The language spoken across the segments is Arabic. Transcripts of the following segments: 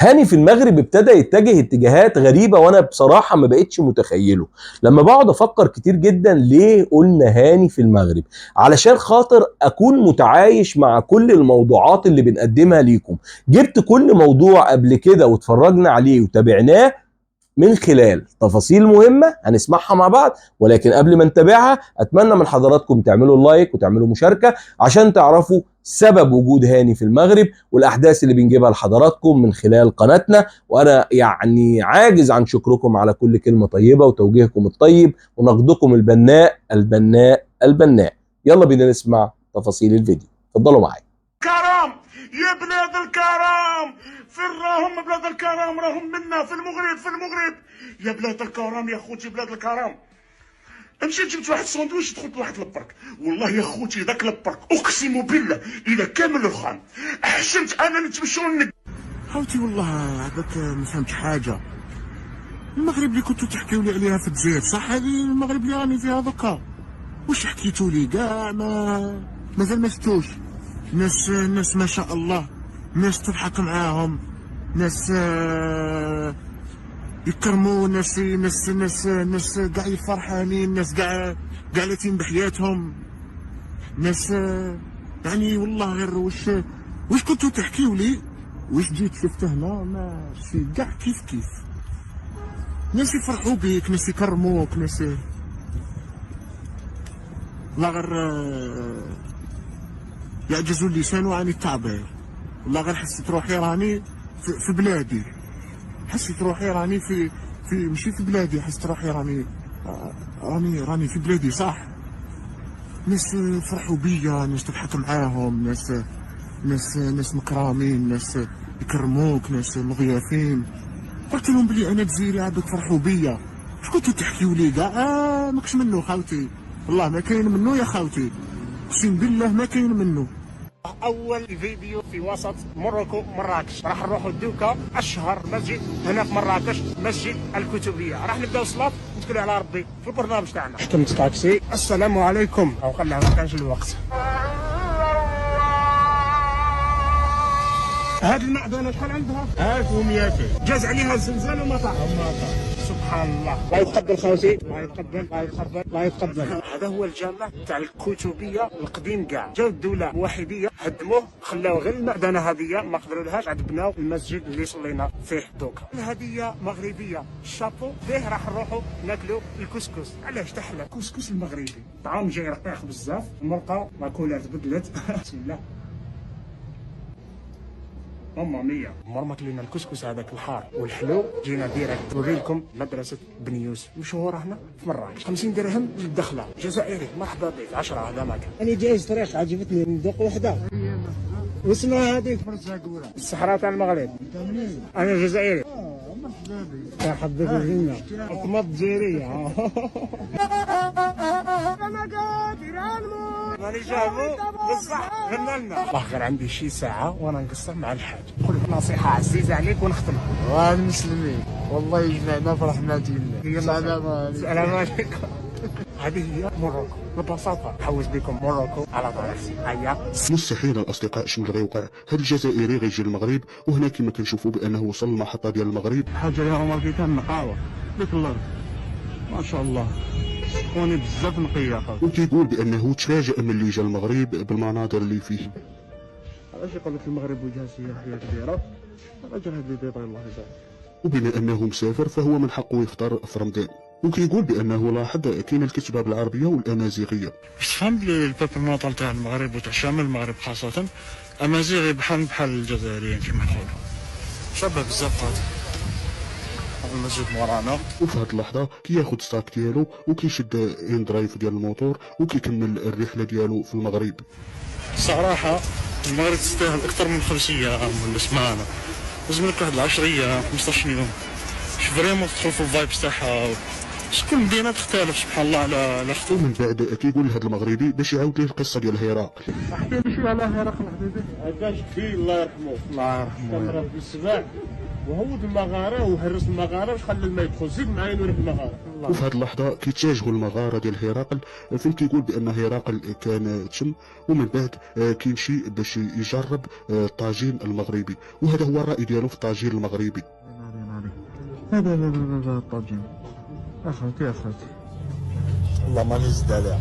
هاني في المغرب ابتدى يتجه اتجاهات غريبة، وانا بصراحة ما بقتش متخيله. لما بقعد افكر كتير جدا ليه قلنا هاني في المغرب، علشان خاطر اكون متعايش مع كل الموضوعات اللي بنقدمها ليكم. جبت كل موضوع قبل كده واتفرجنا عليه وتابعناه من خلال تفاصيل مهمة هنسمعها مع بعض. ولكن قبل ما نتابعها اتمنى من حضراتكم تعملوا لايك وتعملوا مشاركة عشان تعرفوا سبب وجود هاني في المغرب والاحداث اللي بنجيبها لحضراتكم من خلال قناتنا. وانا يعني عاجز عن شكركم على كل كلمة طيبة وتوجيهكم الطيب ونقدكم البناء البناء البناء. يلا بينا نسمع تفاصيل الفيديو، اتفضلوا معايا. كرم يا بلاد الكرم، فين راهم بلاد الكرم؟ راهم منا في المغرب، في المغرب يا بلاد الكرم، يا خوتي بلاد الكرم. مشيت جبت واحد الساندويش دخلت واحد البرك، والله يا خوتي ذاك البرك اقسم بالله الى كامل الخام احسنت انا نتمشى خوتي والله هذاك ما فهمتش حاجه. المغرب اللي كنتو تحكيو لي عليها في الجزائر صح؟ هذه المغرب اللي راني فيها دوكا واش حكيتو لي كاع مازال ما شفتوش. ناس ما شاء الله، ناس تضحك معاهم، ناس يكرموا، ناس كاع فرحانين، ناس كاع لاتين بحياتهم، ناس يعني والله غير واش كنتو تحكيو لي واش جيت شفت هنا ماشي كاع كيف ناس يفرحوا بيك، ناس يكرموك، ناس لا غير يعجز اللسان عن التعبير. والله غير حسيت روحي راني في بلادي، حسيت روحي راني في ماشي في بلادي، حسيت روحي راني في بلادي صح. ناس فرحوا بيا، ناس تضحك معاهم، ناس مكرامين، ناس يكرموك، ناس مضيافين. قلت لهم بلي انا جزيري عاد فرحوا بيا. اش كنتو تحكيو لي كاع؟ ماكش منه خاوتي، والله ما كاين منه يا خاوتي، اقسم بالله ما كاين منه. اول فيديو في وسط موروكو مراكش، راح نروحوا دوكا اشهر مسجد هنا في مراكش، مسجد الكتبيه. راح نبداو الصلاه نتكلوا على ربي في البرنامج تاعنا. حكمت تاكسي، السلام عليكم، او خليها ما كانش الوقت. هاد المعدنه شحال عندها؟ 1200. جاز عليها الزلزال وما طاح. سبحان الله، لا يتقبل خوتي، لا يتقبل، لا يتقبل، لا يتقبل. هذا هو الجامع تاع الكتبيه القديم كاع. جاو الدوله الوحيديه هدموه، خلاو غير المعدنه هذه ما قدروا لهاش، عاد بناو المسجد اللي صلينا فيه دوكا. الهديه مغربيه، الشابو به. راح نروحوا ناكلوا الكسكس. علاش تحلى الكسكس المغربي؟ طعام جاي رقيق بزاف، المرقه ماكولات بدلت. بسم الله ماما مية. مرمط لنا الكسكس هذاك الحار والحلو، جينا ديريكت نوريلكم مدرسة بن يوسف مشهورة هنا في مراكش. 50 درهم للدخلة، جزائري مرحبا بك. 10 هذا ما كان. أنا جايز طريق عجبتني ندوق وحدة. واسمها هذيك الصحراء تاع المغرب. أنا جزائري. مرحبا بك الجنة. حكومة جزائرية. أنا قادر نموت. ماني جابو بصح غنى لنا. والله غير عندي شي ساعة وأنا نقصر مع الحاج. نقول لك نصيحة عزيزة عليك ونختم. والمسلمين والله يجمعنا في رحمة الله. السلام عليكم. هذه هي موروكو ببساطة. حوز بكم موروكو على طريقتي. هيا. مستحيل الاصدقاء شنو اللي غيوقع. هذا الجزائري غيجي للمغرب، وهنا كما كنشوفوا بانه وصل المحطه ديال المغرب. حاجه اللي راهم لقيتها نقاوه ديك الارض ما شاء الله، كوني بزاف نقيه اخويا. وكيقول بانه تفاجأ من اللي جا المغرب بالمناظر اللي فيه. علاش يقول لك المغرب وجهه سياحيه كبيره؟ الراجل هذا اللي داير الله يجزاه. وبما انه مسافر فهو من حقه يفطر في رمضان. وكيقول بانه لاحظ كاين الكتابه بالعربيه والامازيغيه. باش تفهم بلي الباب الوطن تاع المغرب وتاع شمال المغرب خاصه امازيغي بحال الجزائريين كما نقولوا، شبه بزاف هذا المسجد مورانا. وفي هذه اللحظه كياخذ ستاك ديالو وكيشد ان درايف ديال الموتور وكيكمل الرحله ديالو في المغرب. صراحه المغرب تستاهل اكثر من 5 ايام ولا سمانه، لازم لك واحد 10 ايام 15 يوم باش فريمون تدخل في الفايبس تاعها. كل مدينه تختلف سبحان الله على اختو. ومن بعد كيقول لهذا المغربي باش يعاود ليه القصه ديال هرقل. احكي لي شويه على هرقل حبيبي. هذاك كبير الله يرحمه. الله يرحمه. كان في السباع وهود المغاره وهرس المغاره وخلى الماء يدخل، زيد معايا نوريك المغاره. وفي هذه اللحظه كيتجهوا المغاره ديال هرقل، فين كيقول بان هرقل كان تم، ومن بعد كيمشي باش يجرب الطاجين المغربي، وهذا هو الراي ديالو في الطاجين المغربي. هذا الطاجين اخوتي والله ما نزيد عليها،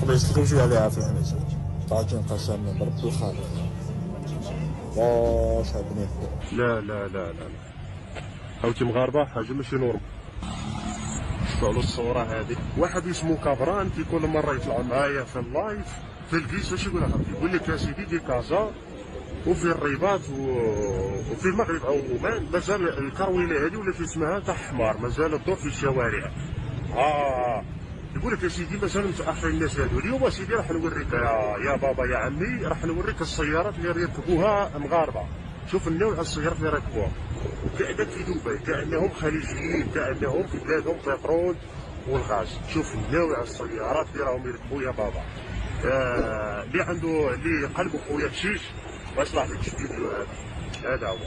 قبيلت لكم شويه عليها في الحميد. طاجين قسما برب الخالق واش عندنا لا لا لا لا خوتي مغاربه حاجه ماشي نورمال. شفتوا الصوره هذه، واحد اسمه كابران في كل مره يطلع معايا في اللايف في الكيس واش يقول لك، يقول لك يا سيدي دي كازا وفي الرباط وفي المغرب عموما مازال الكروينه هذه ولا في اسمها تاع حمار مازال الضوء في الشوارع. يقول لك يا سيدي مازال متاخرين الناس هذو. اليوم سيدي راح نوريك يا بابا يا عمي، راح نوريك السيارات اللي يركبوها مغاربه. شوف النوع السيارات اللي يركبوها، وكأنك في دبي، كأنهم خليجيين، كأنهم في بلادهم بترول والغاز. شوف النوع السيارات اللي راهم يركبوا يا بابا. اللي عنده اللي قلبه خويا بشيش ويصلح لك الفيديو هذا هو.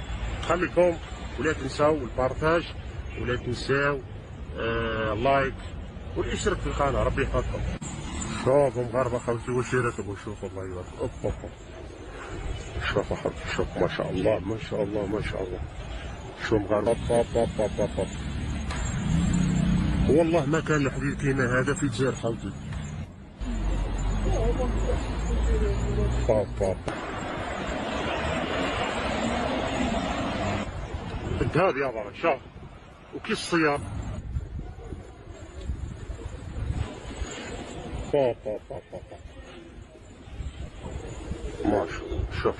خليكم ولا تنساو البارتاج ولا تنساو اللايك والاشتراك في القناه، ربي يحفظكم. شوفوا مغاربه خوتي واش يركبوا، شوفوا الله يبارك. اوب شوفوا خوتي، شوف ما شاء الله ما شاء الله ما شاء الله. شوف مغاربه والله ما كان الحديد كاين هذا في الجزائر خوتي. الذهب يا بابا شوف، وكيس السيارة ماشي. شوف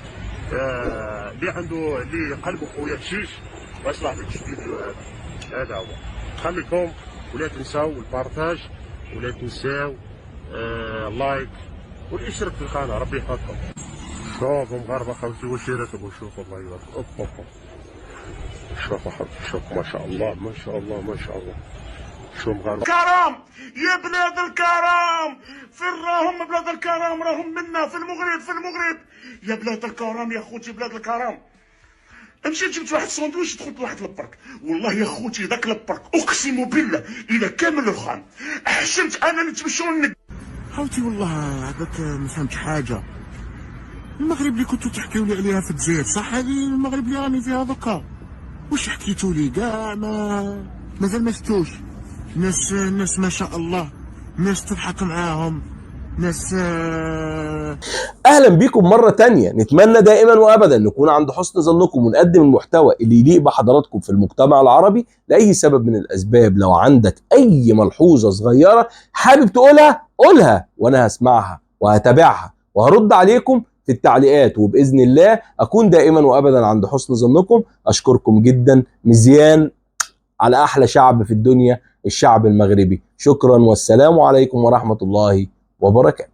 اللي عنده اللي قلبه خويا بشيش ويصلح لك الفيديو هذا هو. خليكم ولا تنساو البارتاج ولا تنساو اللايك والاشتراك في القناه، ربي يحفظكم. شوفوا مغاربه خوتي واش يركبوا، شوفوا الله يبارك. اوب شوفوا خوتي، شوف ما شاء الله ما شاء الله ما شاء الله. شو مغاربه كرم يا بلاد الكرم، فين راهم بلاد الكرم؟ راهم منا في المغرب يا بلاد الكرم يا خوتي بلاد الكرم. مشيت جبت واحد الساندويش دخلت واحد البرك، والله يا خوتي ذاك البرك اقسم بالله الى كامل الخام حشمت انا نتمشى خوتي والله هذاك ما فهمتش حاجه. المغرب اللي كنتو تحكيو لي عليها في الجزائر صح، هذه المغرب اللي راني فيها دوكا واش حكيتو لي كاع مازال ما شفتوش. ناس ما شاء الله، ناس تضحك معاهم، ناس اهلا بيكم مره تانية. نتمنى دائما وابدا نكون عند حسن ظنكم ونقدم المحتوى اللي يليق بحضراتكم في المجتمع العربي. لاي سبب من الاسباب لو عندك اي ملحوظه صغيره حابب تقولها قولها، وانا هسمعها وهتابعها وهرد عليكم في التعليقات، وباذن الله اكون دائما وابدا عند حسن ظنكم. اشكركم جدا مزيان على احلى شعب في الدنيا، الشعب المغربي. شكرا والسلام عليكم ورحمه الله وبركاته.